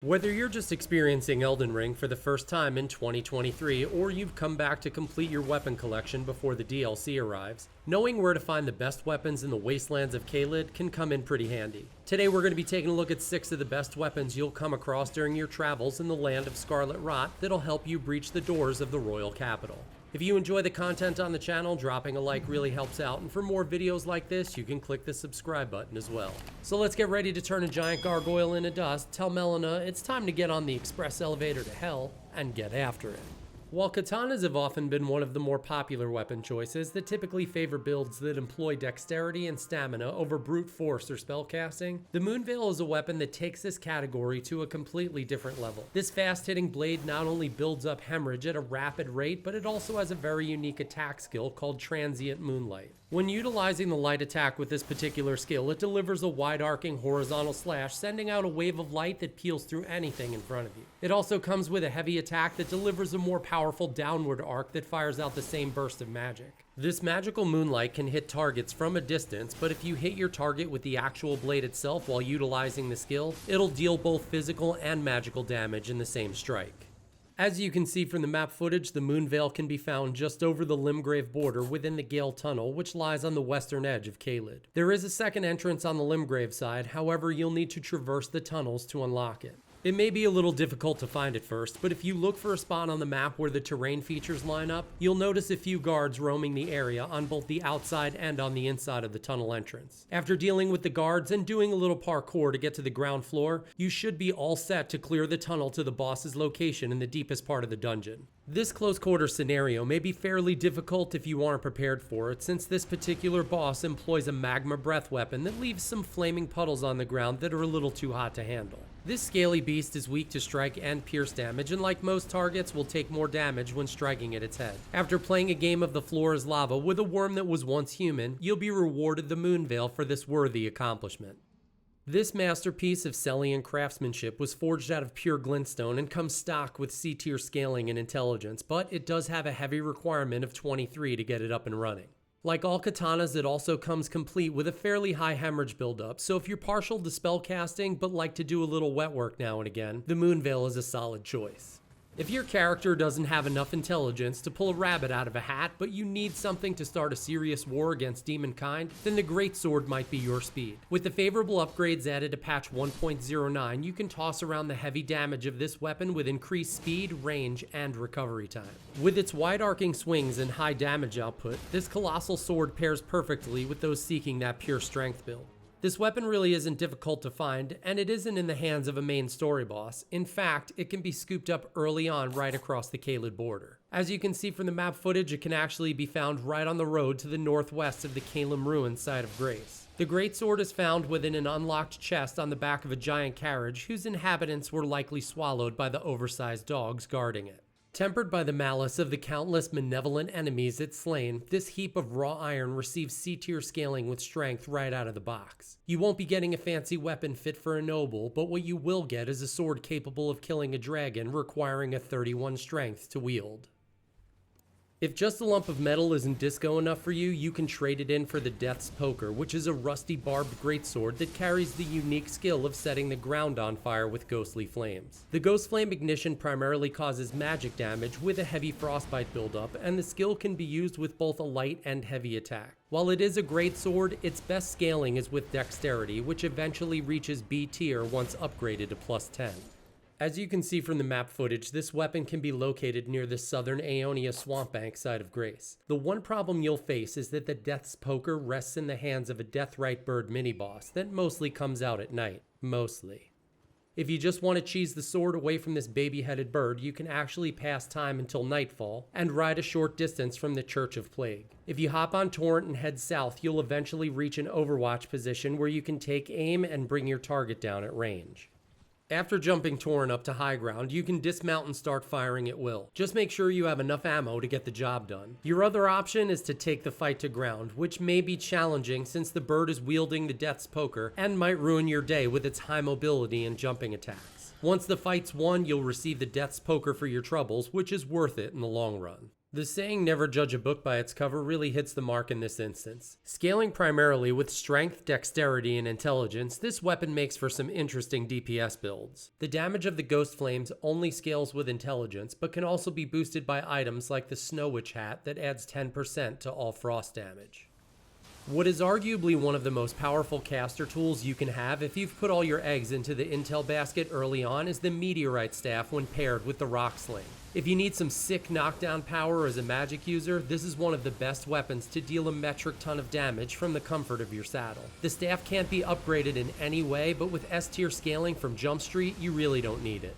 Whether you're just experiencing Elden Ring for the first time in 2023, or you've come back to complete your weapon collection before the DLC arrives, knowing where to find the best weapons in the Wastelands of Caelid can come in pretty handy. Today we're going to be taking a look at 6 of the best weapons you'll come across during your travels in the Land of Scarlet Rot that'll help you breach the doors of the royal capital. If you enjoy the content on the channel, dropping a like really helps out, and for more videos like this, you can click the subscribe button as well. So let's get ready to turn a giant gargoyle into dust, tell Melina it's time to get on the express elevator to hell, and get after it. While katanas have often been one of the more popular weapon choices that typically favor builds that employ dexterity and stamina over brute force or spellcasting, the Moonveil is a weapon that takes this category to a completely different level. This fast-hitting blade not only builds up hemorrhage at a rapid rate, but it also has a very unique attack skill called Transient Moonlight. When utilizing the light attack with this particular skill, it delivers a wide-arcing horizontal slash, sending out a wave of light that peels through anything in front of you. It also comes with a heavy attack that delivers a more powerful downward arc that fires out the same burst of magic. This magical moonlight can hit targets from a distance, but if you hit your target with the actual blade itself while utilizing the skill, it'll deal both physical and magical damage in the same strike. As you can see from the map footage, the Moonveil can be found just over the Limgrave border within the Gale Tunnel, which lies on the western edge of Caelid. There is a second entrance on the Limgrave side, however you'll need to traverse the tunnels to unlock it. It may be a little difficult to find at first, but if you look for a spot on the map where the terrain features line up, you'll notice a few guards roaming the area on both the outside and on the inside of the tunnel entrance. After dealing with the guards and doing a little parkour to get to the ground floor, you should be all set to clear the tunnel to the boss's location in the deepest part of the dungeon. This close quarter scenario may be fairly difficult if you aren't prepared for it, since this particular boss employs a magma breath weapon that leaves some flaming puddles on the ground that are a little too hot to handle. This scaly beast is weak to strike and pierce damage, and like most targets, will take more damage when striking at its head. After playing a game of the floor is lava with a worm that was once human, you'll be rewarded the Moonveil for this worthy accomplishment. This masterpiece of Celian craftsmanship was forged out of pure glintstone and comes stock with C-tier scaling and intelligence, but it does have a heavy requirement of 23 to get it up and running. Like all katanas, it also comes complete with a fairly high hemorrhage buildup, so if you're partial to spellcasting but like to do a little wet work now and again, the Moonveil is a solid choice. If your character doesn't have enough intelligence to pull a rabbit out of a hat, but you need something to start a serious war against demonkind, then the Greatsword might be your speed. With the favorable upgrades added to patch 1.09, you can toss around the heavy damage of this weapon with increased speed, range, and recovery time. With its wide-arcing swings and high damage output, this colossal sword pairs perfectly with those seeking that pure strength build. This weapon really isn't difficult to find, and it isn't in the hands of a main story boss. In fact, it can be scooped up early on right across the Caelid border. As you can see from the map footage, it can actually be found right on the road to the northwest of the Caelid Ruins site of Grace. The Greatsword is found within an unlocked chest on the back of a giant carriage whose inhabitants were likely swallowed by the oversized dogs guarding it. Tempered by the malice of the countless malevolent enemies it's slain, this heap of raw iron receives C-tier scaling with strength right out of the box. You won't be getting a fancy weapon fit for a noble, but what you will get is a sword capable of killing a dragon requiring a 31 strength to wield. If just a lump of metal isn't disco enough for you, you can trade it in for the Death's Poker, which is a rusty barbed greatsword that carries the unique skill of setting the ground on fire with ghostly flames. The ghost flame ignition primarily causes magic damage with a heavy frostbite buildup, and the skill can be used with both a light and heavy attack. While it is a great sword, its best scaling is with dexterity, which eventually reaches B tier once upgraded to plus 10. As you can see from the map footage, this weapon can be located near the southern Aeonia Swampbank side of Grace. The one problem you'll face is that the Death's Poker rests in the hands of a Deathrite bird mini-boss that mostly comes out at night. Mostly. If you just want to cheese the sword away from this baby-headed bird, you can actually pass time until nightfall and ride a short distance from the Church of Plague. If you hop on Torrent and head south, you'll eventually reach an overwatch position where you can take aim and bring your target down at range. After jumping Torrent up to high ground, you can dismount and start firing at will. Just make sure you have enough ammo to get the job done. Your other option is to take the fight to ground, which may be challenging since the bird is wielding the Death's Poker and might ruin your day with its high mobility and jumping attacks. Once the fight's won, you'll receive the Death's Poker for your troubles, which is worth it in the long run. The saying never judge a book by its cover really hits the mark in this instance. Scaling primarily with strength, dexterity, and intelligence, this weapon makes for some interesting DPS builds. The damage of the Ghost Flames only scales with intelligence, but can also be boosted by items like the Snow Witch Hat that adds 10% to all frost damage. What is arguably one of the most powerful caster tools you can have if you've put all your eggs into the intel basket early on is the Meteorite Staff when paired with the Rock Sling. If you need some sick knockdown power as a magic user, this is one of the best weapons to deal a metric ton of damage from the comfort of your saddle. The staff can't be upgraded in any way, but with S tier scaling from Jump Street, you really don't need it.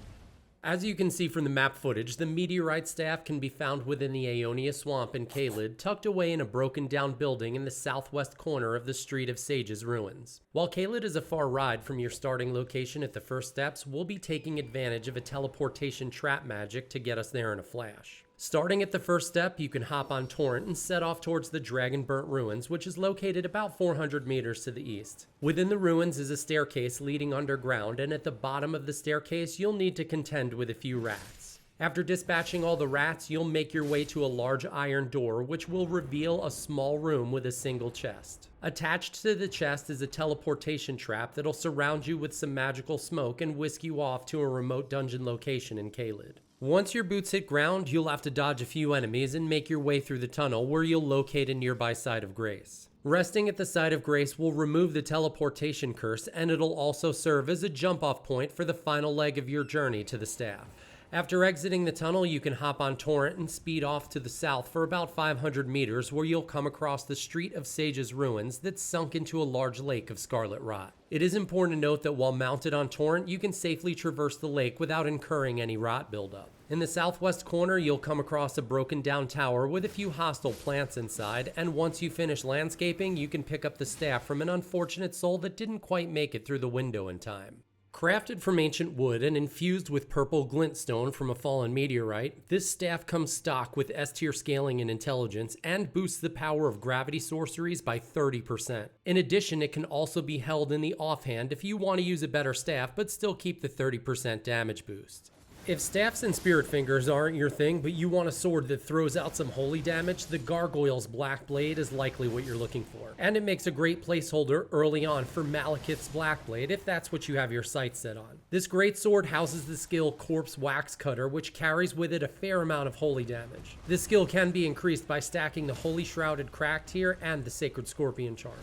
As you can see from the map footage, the Meteorite Staff can be found within the Aeonia Swamp in Caelid, tucked away in a broken down building in the southwest corner of the Street of Sages ruins. While Caelid is a far ride from your starting location at the first steps, we'll be taking advantage of a teleportation trap magic to get us there in a flash. Starting at the first step, you can hop on Torrent and set off towards the Dragon Burnt Ruins, which is located about 400 meters to the east. Within the ruins is a staircase leading underground, and at the bottom of the staircase, you'll need to contend with a few rats. After dispatching all the rats, you'll make your way to a large iron door, which will reveal a small room with a single chest. Attached to the chest is a teleportation trap that'll surround you with some magical smoke and whisk you off to a remote dungeon location in Caelid. Once your boots hit ground, you'll have to dodge a few enemies and make your way through the tunnel where you'll locate a nearby Site of Grace. Resting at the Site of Grace will remove the teleportation curse, and it'll also serve as a jump-off point for the final leg of your journey to the staff. After exiting the tunnel, you can hop on Torrent and speed off to the south for about 500 meters where you'll come across the Street of Sages ruins that's sunk into a large lake of scarlet rot. It is important to note that while mounted on Torrent, you can safely traverse the lake without incurring any rot buildup. In the southwest corner, you'll come across a broken down tower with a few hostile plants inside, and once you finish landscaping, you can pick up the staff from an unfortunate soul that didn't quite make it through the window in time. Crafted from ancient wood and infused with purple glintstone from a fallen meteorite, this staff comes stock with S-tier scaling and intelligence and boosts the power of gravity sorceries by 30%. In addition, it can also be held in the offhand if you want to use a better staff but still keep the 30% damage boost. If staffs and spirit fingers aren't your thing, but you want a sword that throws out some holy damage, the Gargoyles Black Blade is likely what you're looking for. And it makes a great placeholder early on for Malekith's Black Blade if that's what you have your sights set on. This great sword houses the skill Corpse Wax Cutter, which carries with it a fair amount of holy damage. This skill can be increased by stacking the Holy Shrouded Crack tier and the Sacred Scorpion Charm.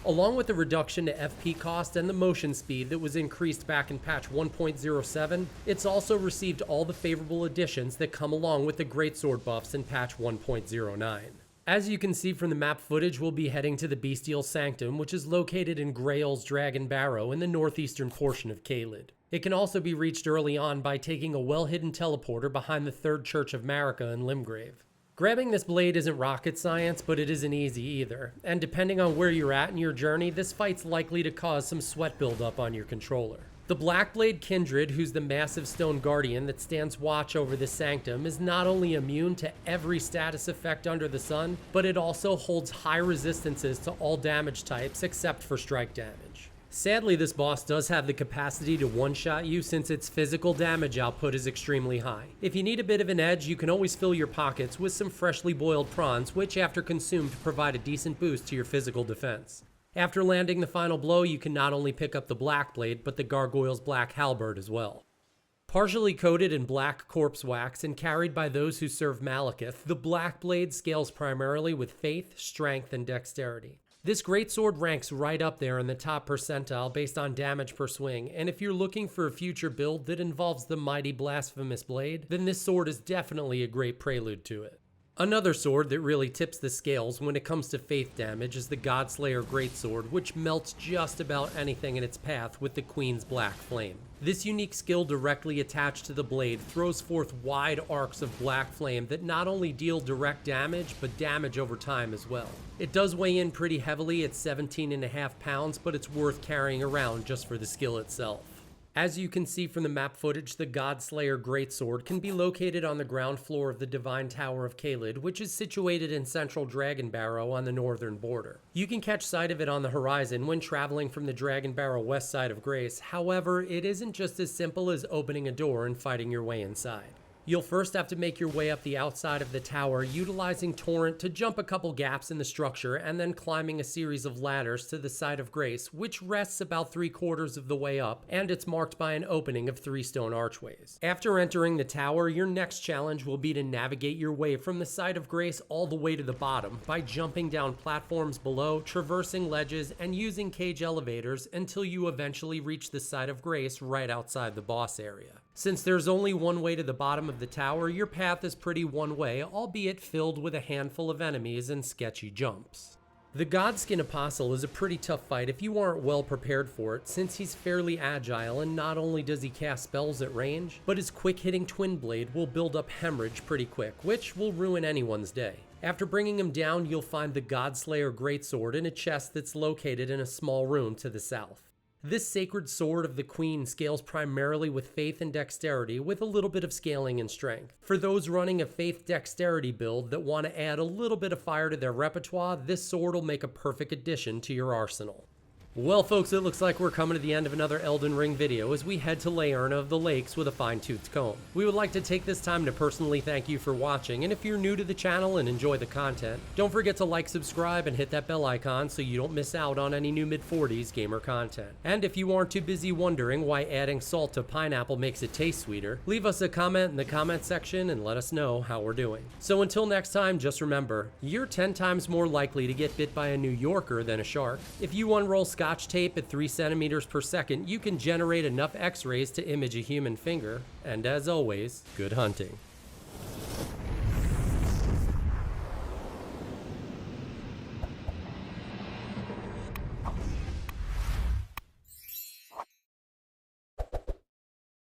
Along with the reduction to FP cost and the motion speed that was increased back in patch 1.07, it's also received all the favorable additions that come along with the greatsword buffs in patch 1.09. As you can see from the map footage, we'll be heading to the Bestial Sanctum, which is located in Grail's Dragon Barrow in the northeastern portion of Caelid. It can also be reached early on by taking a well-hidden teleporter behind the Third Church of Marika in Limgrave. Grabbing this blade isn't rocket science, but it isn't easy either, and depending on where you're at in your journey, this fight's likely to cause some sweat buildup on your controller. The Blackblade Kindred, who's the massive stone guardian that stands watch over the sanctum, is not only immune to every status effect under the sun, but it also holds high resistances to all damage types except for strike damage. Sadly, this boss does have the capacity to one-shot you since its physical damage output is extremely high. If you need a bit of an edge, you can always fill your pockets with some freshly boiled prawns, which after consumed provide a decent boost to your physical defense. After landing the final blow, you can not only pick up the Black Blade, but the Gargoyle's Black Halberd as well. Partially coated in black corpse wax and carried by those who serve Malekith, the Black Blade scales primarily with faith, strength, and dexterity. This greatsword ranks right up there in the top percentile based on damage per swing, and if you're looking for a future build that involves the mighty blasphemous blade, then this sword is definitely a great prelude to it. Another sword that really tips the scales when it comes to faith damage is the Godslayer Greatsword, which melts just about anything in its path with the Queen's Black Flame. This unique skill directly attached to the blade throws forth wide arcs of black flame that not only deal direct damage, but damage over time as well. It does weigh in pretty heavily at 17.5 pounds, but it's worth carrying around just for the skill itself. As you can see from the map footage, the Godslayer Greatsword can be located on the ground floor of the Divine Tower of Caelid, which is situated in central Dragon Barrow on the northern border. You can catch sight of it on the horizon when traveling from the Dragon Barrow west side of Grace. However, it isn't just as simple as opening a door and fighting your way inside. You'll first have to make your way up the outside of the tower, utilizing Torrent to jump a couple gaps in the structure and then climbing a series of ladders to the site of grace, which rests about 3/4 of the way up, and it's marked by an opening of 3 stone archways. After entering the tower, your next challenge will be to navigate your way from the site of grace all the way to the bottom by jumping down platforms below, traversing ledges, and using cage elevators until you eventually reach the site of grace right outside the boss area. Since there's only one way to the bottom of the tower, your path is pretty one-way, albeit filled with a handful of enemies and sketchy jumps. The Godskin Apostle is a pretty tough fight if you aren't well prepared for it, since he's fairly agile and not only does he cast spells at range, but his quick-hitting Twin Blade will build up hemorrhage pretty quick, which will ruin anyone's day. After bringing him down, you'll find the Godslayer Greatsword in a chest that's located in a small room to the south. This sacred sword of the Queen scales primarily with faith and dexterity, with a little bit of scaling and strength. For those running a faith dexterity build that want to add a little bit of fire to their repertoire, this sword will make a perfect addition to your arsenal. Well folks, it looks like we're coming to the end of another Elden Ring video as we head to Laerna of the Lakes with a fine-toothed comb. We would like to take this time to personally thank you for watching, and if you're new to the channel and enjoy the content, don't forget to like, subscribe, and hit that bell icon so you don't miss out on any new mid-40s gamer content. And if you aren't too busy wondering why adding salt to pineapple makes it taste sweeter, leave us a comment in the comment section and let us know how we're doing. So until next time, just remember, you're 10 times more likely to get bit by a New Yorker than a shark. If you unroll Scotch tape at 3 centimeters per second, you can generate enough x-rays to image a human finger. And as always, good hunting.